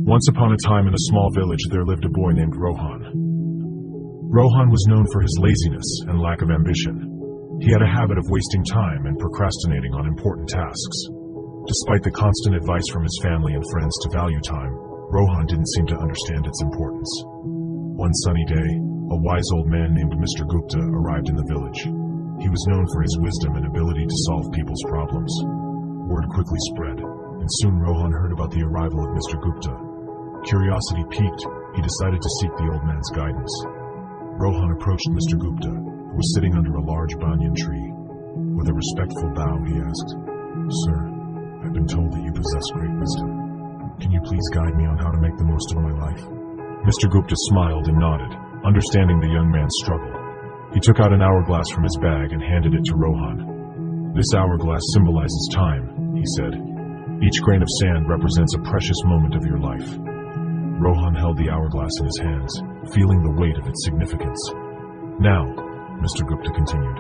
Once upon a time in a small village there lived a boy named Rohan. Rohan was known for his laziness and lack of ambition. He had a habit of wasting time and procrastinating on important tasks. Despite the constant advice from his family and friends to value time, Rohan didn't seem to understand its importance. One sunny day, a wise old man named Mr. Gupta arrived in the village. He was known for his wisdom and ability to solve people's problems. Word quickly spread, and soon Rohan heard about the arrival of Mr. Gupta. Curiosity piqued, he decided to seek the old man's guidance. Rohan approached Mr. Gupta, who was sitting under a large banyan tree. With a respectful bow, he asked, "Sir, I've been told that you possess great wisdom. Can you please guide me on how to make the most of my life?" Mr. Gupta smiled and nodded, understanding the young man's struggle. He took out an hourglass from his bag and handed it to Rohan. "This hourglass symbolizes time," he said. "Each grain of sand represents a precious moment of your life." Rohan held the hourglass in his hands, feeling the weight of its significance. "Now," Mr. Gupta continued,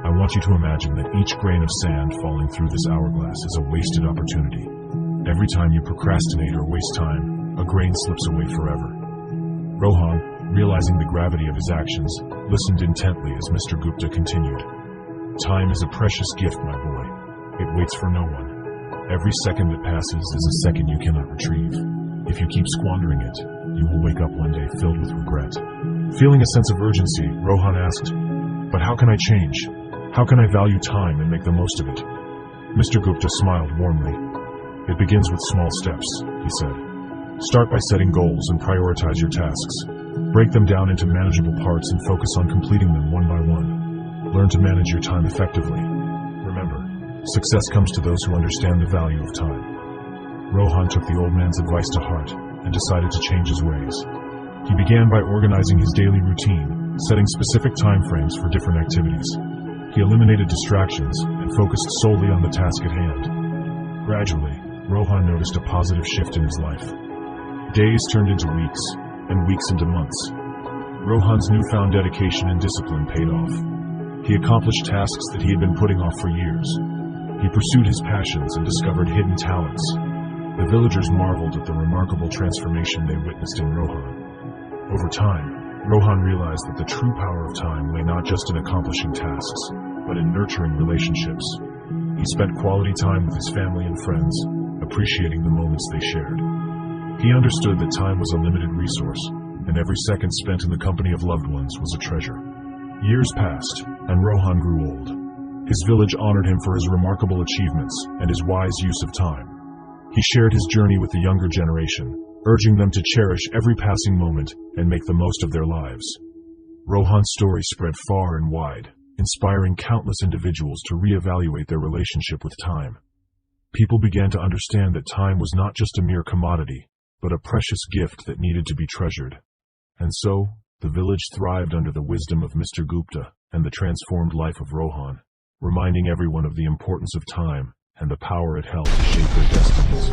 "I want you to imagine that each grain of sand falling through this hourglass is a wasted opportunity. Every time you procrastinate or waste time, a grain slips away forever." Rohan, realizing the gravity of his actions, listened intently as Mr. Gupta continued. "Time is a precious gift, my boy. It waits for no one. Every second that passes is a second you cannot retrieve. If you keep squandering it, you will wake up one day filled with regret." Feeling a sense of urgency, Rohan asked, "But how can I change? How can I value time and make the most of it?" Mr. Gupta smiled warmly. "It begins with small steps," he said. "Start by setting goals and prioritize your tasks. Break them down into manageable parts and focus on completing them one by one. Learn to manage your time effectively. Remember, success comes to those who understand the value of time." Rohan took the old man's advice to heart and decided to change his ways. He began by organizing his daily routine, setting specific time frames for different activities. He eliminated distractions and focused solely on the task at hand. Gradually, Rohan noticed a positive shift in his life. Days turned into weeks, and weeks into months. Rohan's newfound dedication and discipline paid off. He accomplished tasks that he had been putting off for years. He pursued his passions and discovered hidden talents. The villagers marveled at the remarkable transformation they witnessed in Rohan. Over time, Rohan realized that the true power of time lay not just in accomplishing tasks, but in nurturing relationships. He spent quality time with his family and friends, appreciating the moments they shared. He understood that time was a limited resource, and every second spent in the company of loved ones was a treasure. Years passed, and Rohan grew old. His village honored him for his remarkable achievements and his wise use of time. He shared his journey with the younger generation, urging them to cherish every passing moment and make the most of their lives. Rohan's story spread far and wide, inspiring countless individuals to reevaluate their relationship with time. People began to understand that time was not just a mere commodity, but a precious gift that needed to be treasured. And so, the village thrived under the wisdom of Mr. Gupta and the transformed life of Rohan, reminding everyone of the importance of time and the power it held to shape their destinies.